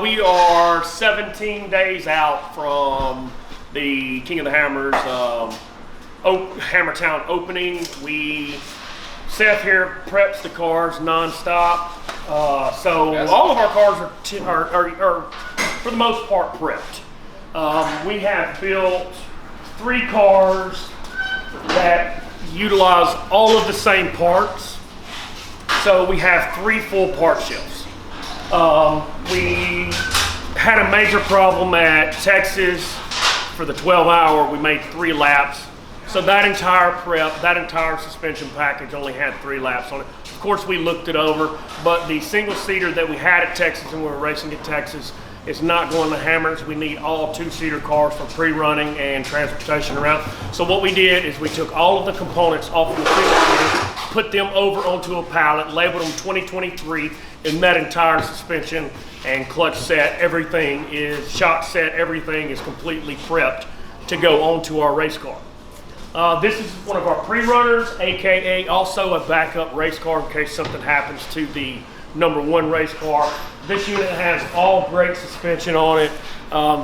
We are 17 days out from the King of the Hammers Hammertown opening. Seth here preps the cars non-stop. So all of our cars are for the most part prepped. We have built 3 cars that utilize all of the same parts. So we have 3 full part shelves. We had a major problem at Texas for the 12-hour. We made 3 laps. So that entire prep, that entire suspension package only had 3 laps on it. Of course, we looked it over, but the single-seater that we had at Texas and we were racing at Texas is not going to Hammers. We need all 2-seater cars for pre-running and transportation around. So what we did is we took all of the components off of the single-seater, put them over onto a pallet, labeled them 2023, and that entire suspension and clutch set, everything is shock set, everything is completely prepped to go onto our race car. This is one of our pre-runners, AKA also a backup race car in case something happens to the #1 race car. This unit has all brake suspension on it,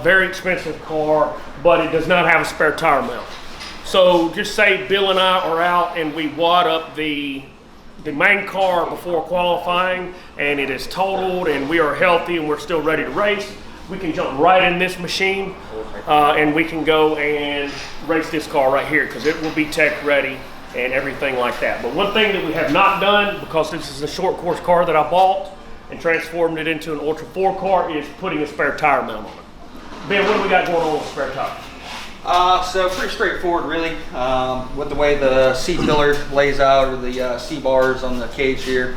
very expensive car, but it does not have a spare tire mount. So just say Bill and I are out and we wad up the main car before qualifying and it is totaled and we are healthy and we're still ready to race, we can jump right in this machine and we can go and race this car right here because it will be tech ready and everything like that. But one thing that we have not done, because this is a short course car that I bought and transformed it into an Ultra 4 car, is putting a spare tire mount on it. Ben, what do we got going on with spare tire? So pretty straightforward really, with the way the C-pillar lays out, or the C-bars on the cage here.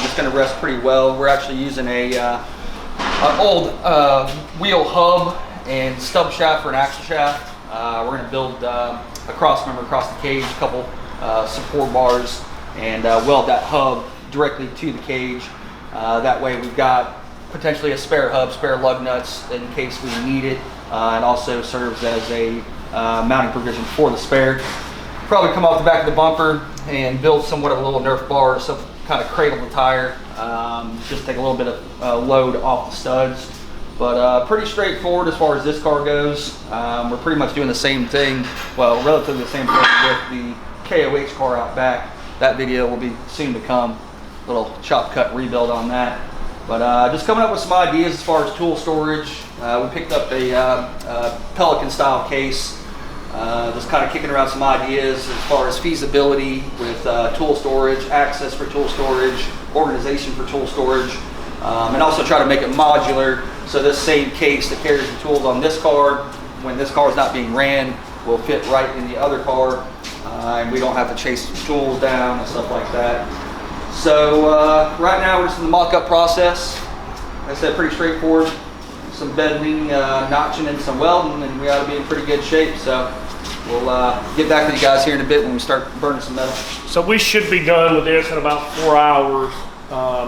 It's going to rest pretty well. We're actually using an old wheel hub and stub shaft for an axle shaft. We're going to build a cross member across the cage, a couple support bars, and weld that hub directly to the cage. That way we've got potentially a spare hub, spare lug nuts in case we need it, and also serves as a mounting provision for the spare. Probably come off the back of the bumper and build somewhat of a little Nerf bar, so kind of cradle the tire, just take a little bit of load off the studs. But pretty straightforward as far as this car goes. We're pretty much doing the same thing, well, relatively the same thing with the KOH car out back. That video will be soon to come. Little chop cut rebuild on that. But just coming up with some ideas as far as tool storage. We picked up a Pelican style case. Just kind of kicking around some ideas as far as feasibility with tool storage, access for tool storage, organization for tool storage, and also try to make it modular. So this same case that carries the tools on this car, when this car is not being ran, will fit right in the other car, and we don't have to chase tools down and stuff like that. So right now we're just in the mock-up process. Like I said, pretty straightforward. Some bending, notching, and some welding, and we ought to be in pretty good shape. So we'll get back to you guys here in a bit when we start burning some metal. So we should be done with this in about 4 hours.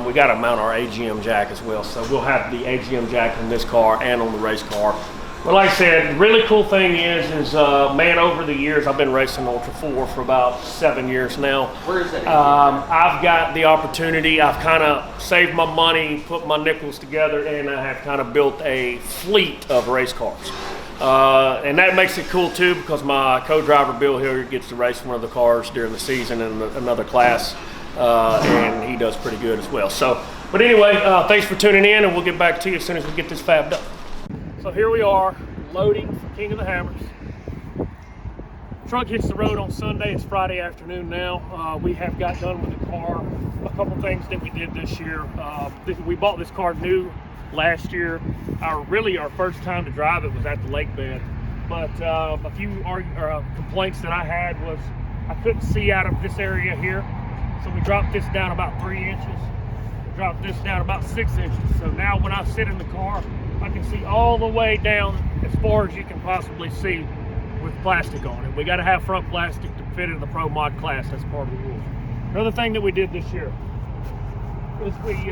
We got to mount our AGM jack as well, so we'll have the AGM jack on this car and on the race car. But like I said, the really cool thing is man, over the years, I've been racing Ultra 4 for about 7 years now. Where is that? I've got the opportunity, I've kind of saved my money, put my nickels together, and I have kind of built a fleet of race cars. And that makes it cool too, because my co-driver Bill here gets to race one of the cars during the season in another class. And he does pretty good as well. So, but anyway, thanks for tuning in, and we'll get back to you as soon as we get this fabbed up. So here we are, loading for King of the Hammers. Truck hits the road on Sunday. It's Friday afternoon now. We have got done with the car. A couple things that we did this year. We bought this car new last year. Our first time to drive it was at the lake bed. But a few complaints that I had was I couldn't see out of this area here. So we dropped this down about 3 inches. We dropped this down about 6 inches. So now when I sit in the car, I can see all the way down as far as you can possibly see with plastic on it. We got to have front plastic to fit in the Pro Mod class. That's part of the rule. Another thing that we did this year is we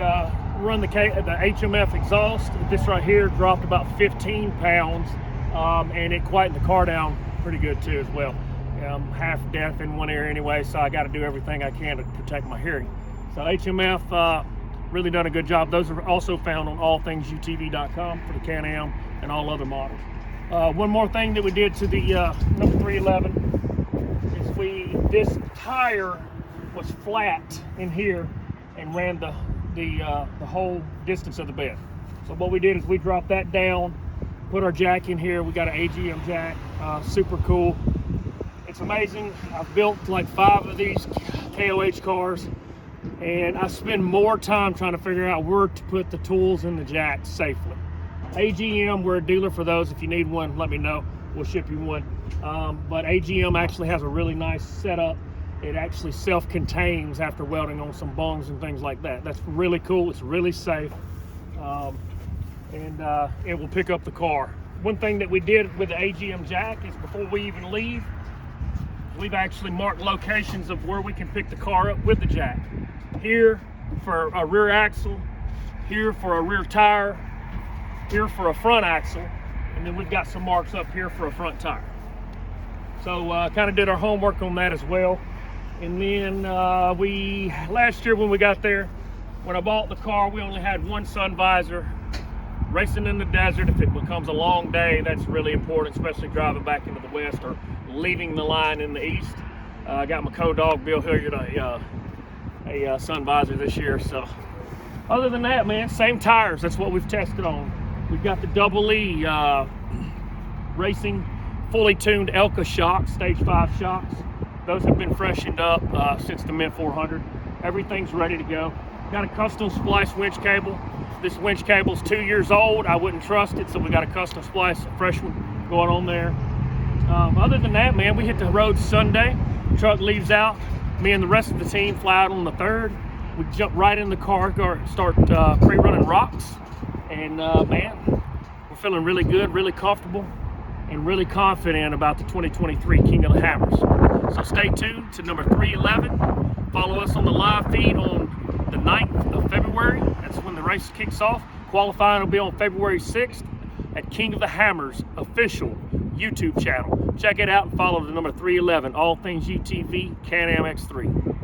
run the HMF exhaust. This right here dropped about 15 pounds, and it quietened the car down pretty good too as well. I'm half deaf in one ear anyway, so I got to do everything I can to protect my hearing. So HMF Really done a good job. Those are also found on allthingsutv.com for the Can-Am and all other models. One more thing that we did to the number 311 is this tire was flat in here and ran the whole distance of the bed. So what we did is we dropped that down, put our jack in here. We got an AGM jack, super cool. It's amazing. I've built like 5 of these KOH cars, and I spend more time trying to figure out where to put the tools in the jack safely. AGM, we're a dealer for those. If you need one, let me know. We'll ship you one. But AGM actually has a really nice setup. It actually self-contains after welding on some bungs and things like that. That's really cool. It's really safe. And it will pick up the car. One thing that we did with the AGM jack is before we even leave, we've actually marked locations of where we can pick the car up with the jack. Here for a rear axle, here for a rear tire, here for a front axle, and then we've got some marks up here for a front tire. So kind of did our homework on that as well. And then last year when we got there, when I bought the car, we only had one sun visor. Racing in the desert, if it becomes a long day, that's really important, especially driving back into the west or leaving the line in the east. I got my co-dog Bill Hilliard a sun visor this year. So other than that, man, same tires. That's what we've tested on. We've got the Double E Racing fully tuned Elka shocks, stage 5 shocks. Those have been freshened up since the Mint 400. Everything's ready to go. Got a custom splice winch cable. This winch cable's 2 years old. I wouldn't trust it, so we got a custom splice, a fresh one going on there. Other than that, man, we hit the road Sunday. Truck leaves out. Me and the rest of the team fly out on the 3rd. We jump right in the car, start pre-running rocks. And man, we're feeling really good, really comfortable, and really confident about the 2023 King of the Hammers. So stay tuned to number 311. Follow us on the live feed on the 9th of February. That's when the race kicks off. Qualifying will be on February 6th at King of the Hammers official YouTube channel. Check it out and follow the number 311, All Things UTV, Can-Am X3.